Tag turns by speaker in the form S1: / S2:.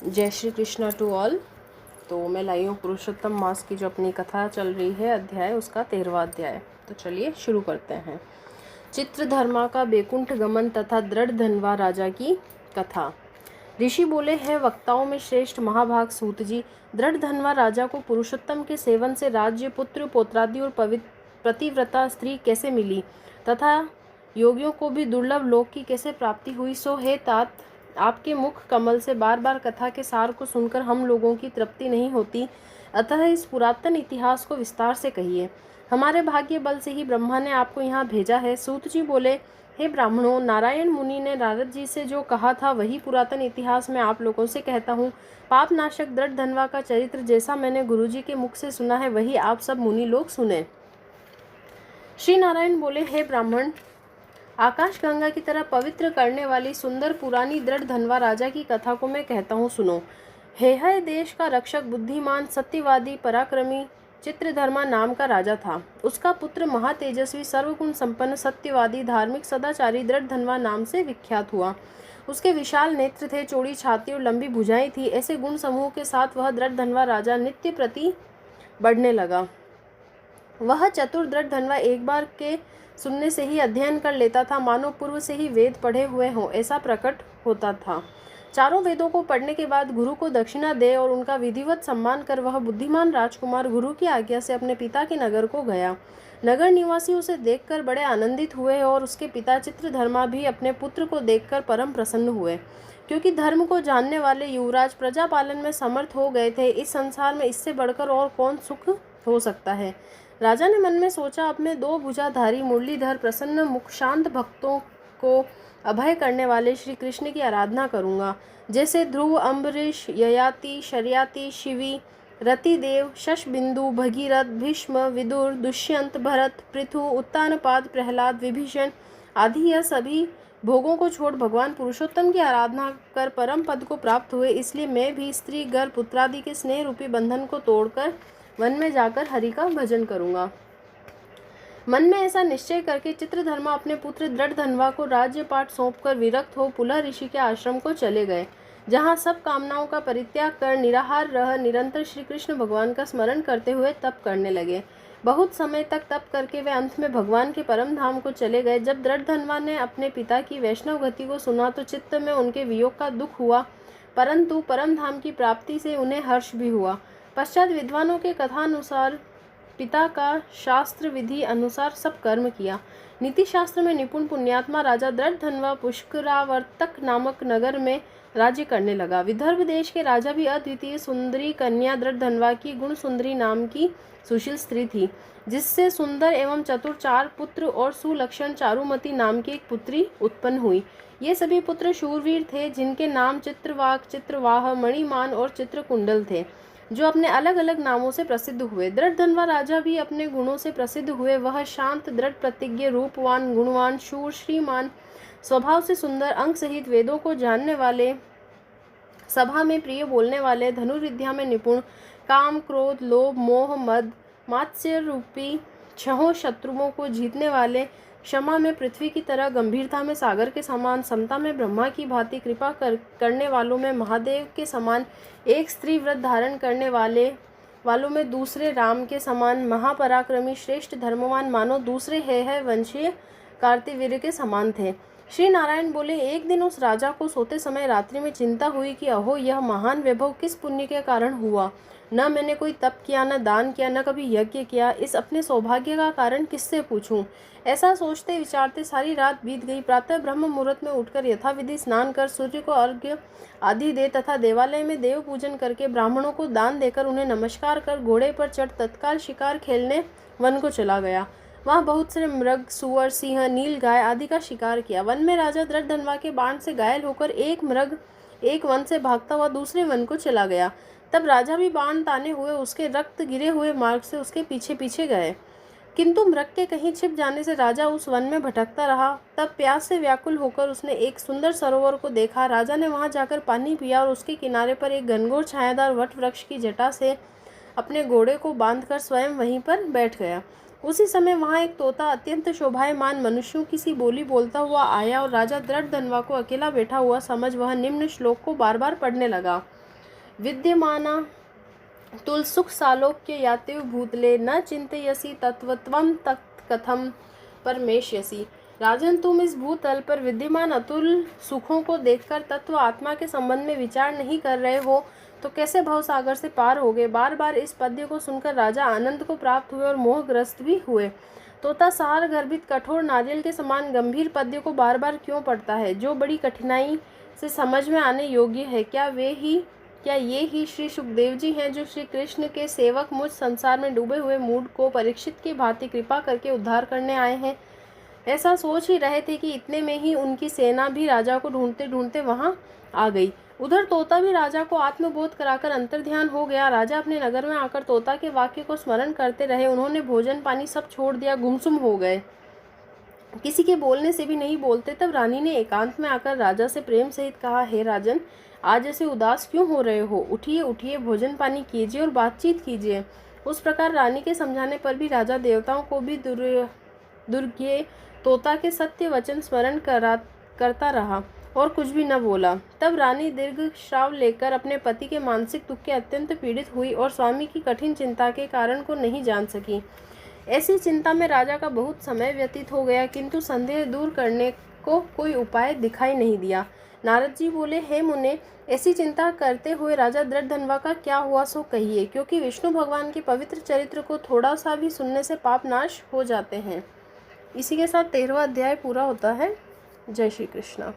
S1: जय Shri Krishna to all. तो मैं लाई हूँ पुरुषोत्तम मास की जो अपनी कथा चल रही है, अध्याय उसका 13वां अध्याय। तो चलिए शुरू करते हैं। चित्रधर्मा का बैकुंठ गमन तथा दृढ़धनवा राजा की कथा। ऋषि बोले, हैं वक्ताओं में श्रेष्ठ महाभाग सूत जी, दृढ़धनवा राजा को पुरुषोत्तम के सेवन से राज्य, पुत्र, पौत्रादि और पतिव्रता स्त्री कैसे मिली तथा योगियों को भी दुर्लभ लोक की कैसे प्राप्ति हुई, सो हे तात, आपके मुख कमल से बार बार कथा के सार को सुनकर हम लोगों की तृप्ति नहीं होती, अतः इस पुरातन इतिहास को विस्तार से कहिए। हमारे भाग्य बल से ही ब्रह्मा ने आपको यहाँ भेजा है। सूत जी बोले, हे ब्राह्मणों, नारायण मुनि ने नारद जी से जो कहा था वही पुरातन इतिहास मैं आप लोगों से कहता हूँ। पाप नाशक दृढ़धनवा का चरित्र जैसा मैंने गुरु जी के मुख से सुना है वही आप सब मुनि लोग सुने। श्री नारायण बोले, हे ब्राह्मण, आकाश गंगा की तरह पवित्र करने वाली सुंदर पुरानी दृढ़धनवा राजा की कथा को मैं कहता हूँ, सुनो। हेहय देश का रक्षक, बुद्धिमान, सत्यवादी, पराक्रमी चित्रधर्मा नाम का राजा था। उसका पुत्र महातेजस्वी, सर्वगुण संपन्न, सत्यवादी, धार्मिक, सदाचारी दृढ़धनवा नाम से विख्यात हुआ। उसके विशाल नेत्र थे, चौड़ी छाती और लंबी भुजाएं थी। ऐसे गुण समूह के साथ वह दृढ़धनवा राजा नित्य प्रति बढ़ने लगा। वह चतुर दृढ़धनवा एक बार के सुनने से ही अध्ययन कर लेता था, मानो पूर्व से ही वेद पढ़े हुए हों ऐसा प्रकट होता था। चारों वेदों को पढ़ने के बाद गुरु को दक्षिणा दे और उनका विधिवत सम्मान कर वह बुद्धिमान राजकुमार गुरु की आज्ञा से अपने पिता के नगर को गया। नगर निवासी उसे देखकर बड़े आनंदित हुए और उसके पिता चित्रधर्मा भी अपने पुत्र को देखकर परम प्रसन्न हुए, क्योंकि धर्म को जानने वाले युवराज प्रजा पालन में समर्थ हो गए थे। इस संसार में इससे बढ़कर और कौन सुख हो सकता है। राजा ने मन में सोचा, अपने दो भुजाधारी मुरलीधर प्रसन्न मुख शांत भक्तों को अभय करने वाले श्री कृष्ण की आराधना करूंगा। जैसे ध्रुव, अम्बरीश, ययाति, शर्याति, शिवी, रतिदेव, शशबिंदु, भगीरथ, भीष्म, विदुर, दुष्यंत, भरत, पृथु, उत्तानपाद, प्रहलाद, विभीषण आदि यह सभी भोगों को छोड़ भगवान पुरुषोत्तम की आराधना कर परम पद को प्राप्त हुए। इसलिए मैं भी स्त्री, गर, पुत्रादि के स्नेह रूपी बंधन को तोड़कर वन में जाकर हरि का भजन करूंगा। मन में ऐसा निश्चय करके चित्रधर्मा अपने पुत्र दृढ़धनवा को राज्य पाठ सौंपकर विरक्त हो पुलह ऋषि के आश्रम को चले गए, जहाँ सब कामनाओं का परित्याग कर निराहार रह निरंतर श्री कृष्ण भगवान का स्मरण करते हुए तप करने लगे। बहुत समय तक तप करके वे अंत में भगवान के परम धाम को चले गए। जब दृढ़धनवा ने अपने पिता की वैष्णव गति को सुना तो चित्त में उनके वियोग का दुख हुआ, परंतु परम धाम की प्राप्ति से उन्हें हर्ष भी हुआ। पश्चात विद्वानों के कथानुसार पिता का शास्त्र विधि अनुसार सब कर्म किया। नीति शास्त्र में निपुण पुण्यात्मा राजा दृढ़धनवा पुष्करावर्तक नामक नगर में राज्य करने लगा। विदर्भ देश के राजा भी अद्वितीय सुंदरी कन्या दृढ़धनवा की गुण सुंदरी नाम की सुशील स्त्री थी, जिससे सुंदर एवं चतुर 4 पुत्र और सुलक्षण चारुमती नाम की एक पुत्री उत्पन्न हुई। ये सभी पुत्र शूरवीर थे, जिनके नाम चित्रवाक, चित्रवाह, मणिमान और चित्रकुंडल थे, जो अपने अलग अलग नामों से प्रसिद्ध हुए। दृढ़धनवा राजा भी अपने गुणों से प्रसिद्ध हुए। वह शांत, दृढ़ प्रतिज्ञ, रूपवान, गुणवान, शूर, श्रीमान, स्वभाव से सुंदर, अंग सहित वेदों को जानने वाले, सभा में प्रिय बोलने वाले, धनुर्विद्या में निपुण, काम, क्रोध, लोभ, मोह, मद, मात्सर्य रूपी 6 शत्रुओं को जीतने वाले, क्षमा में पृथ्वी की तरह, गंभीरता में सागर के समान, समता में ब्रह्मा की भांति, कृपा करने वालों में महादेव के समान, एक स्त्री व्रत धारण करने वालों में दूसरे राम के समान, महापराक्रमी, श्रेष्ठ, धर्मवान, मानो दूसरे है वंशीय कार्तिवीर्य के समान थे। श्री नारायण बोले, एक दिन उस राजा को सोते समय रात्रि में चिंता हुई कि अहो, यह महान वैभव किस पुण्य के कारण हुआ। न मैंने कोई तप किया, न दान किया, न कभी यज्ञ किया। इस अपने सौभाग्य का कारण किससे पूछूं। ऐसा सोचते विचारते सारी रात बीत गई। प्रातः ब्रह्म मुहूर्त में उठकर यथाविधि स्नान कर सूर्य को अर्घ्य आदि दे तथा देवालय में देव पूजन करके ब्राह्मणों को दान देकर उन्हें नमस्कार कर घोड़े पर चढ़ तत्काल शिकार खेलने वन को चला गया। वहाँ बहुत से मृग, सुअर, सिंह, नील गाय आदि का शिकार किया। वन में राजा दृढ़धनवा के बाण से घायल होकर एक मृग एक वन से भागता हुआ दूसरे वन को चला गया। तब राजा भी बाण ताने हुए उसके रक्त गिरे हुए मार्ग से उसके पीछे पीछे गए, किंतु मृग के कहीं छिप जाने से राजा उस वन में भटकता रहा। तब प्यास से व्याकुल होकर उसने एक सुंदर सरोवर को देखा। राजा ने वहां जाकर पानी पिया और उसके किनारे पर एक घनघोर छायादार वट वृक्ष की जटा से अपने घोड़े को बांधकर स्वयं वहीं पर बैठ गया। उसी समय वहां एक तोता अत्यंत शोभायमान मनुष्यों की सी बोली बोलता हुआ आया और राजा दृढ़धनवा को अकेला बैठा हुआ समझ वह निम्न श्लोक को बार बार पढ़ने लगा। विद्यमाना तुलसुख सालोक्य याते भूतले न चिंतयसि तत्वत्वं तत्कथम परमेश्यसि। राजन, तुम इस भूतल पर विद्यमान अतुल सुखों को देखकर तत्व आत्मा के संबंध में विचार नहीं कर रहे हो तो कैसे भवसागर से पार होगे। बार बार इस पद्य को सुनकर राजा आनंद को प्राप्त हुए और मोहग्रस्त भी हुए। तोता सार गर्भित कठोर नारियल के समान गंभीर पद्य को बार बार क्यों पढ़ता है, जो बड़ी कठिनाई से समझ में आने योग्य है। क्या ये ही श्री सुखदेव जी हैं जो श्री कृष्ण के सेवक मुझ संसार में डूबे हुए मूड को परीक्षित की भांति कृपा करके उद्धार करने आए हैं। ऐसा सोच ही रहे थे कि इतने में ही उनकी सेना भी राजा को ढूंढते ढूंढते वहां आ गई। उधर तोता भी राजा को आत्मबोध कराकर अंतर्ध्यान हो गया। राजा अपने नगर में आकर तोता के वाक्य को स्मरण करते रहे। उन्होंने भोजन पानी सब छोड़ दिया, गुमसुम हो गए, किसी के बोलने से भी नहीं बोलते। तब रानी ने एकांत में आकर राजा से प्रेम सहित कहा, हे राजन, आज ऐसे उदास क्यों हो रहे हो? उठिए उठिए, भोजन पानी कीजिए और बातचीत कीजिए। उस प्रकार रानी के समझाने पर भी राजा देवताओं को भी दुर्गे तोता के सत्य वचन स्मरण करता रहा और कुछ भी न बोला। तब रानी दीर्घ श्राव लेकर अपने पति के मानसिक दुख के अत्यंत पीड़ित हुई और स्वामी की कठिन चिंता के कारण को नहीं जान सकी। ऐसी चिंता में राजा का बहुत समय व्यतीत हो गया, किंतु संदेह दूर करने को कोई उपाय दिखाई नहीं दिया। नारद जी बोले, हे मुने, ऐसी चिंता करते हुए राजा दृढ़धनवा का क्या हुआ सो कहिए, क्योंकि विष्णु भगवान के पवित्र चरित्र को थोड़ा सा भी सुनने से पाप नाश हो जाते हैं। इसी के साथ 13वां अध्याय पूरा होता है। जय श्री कृष्ण।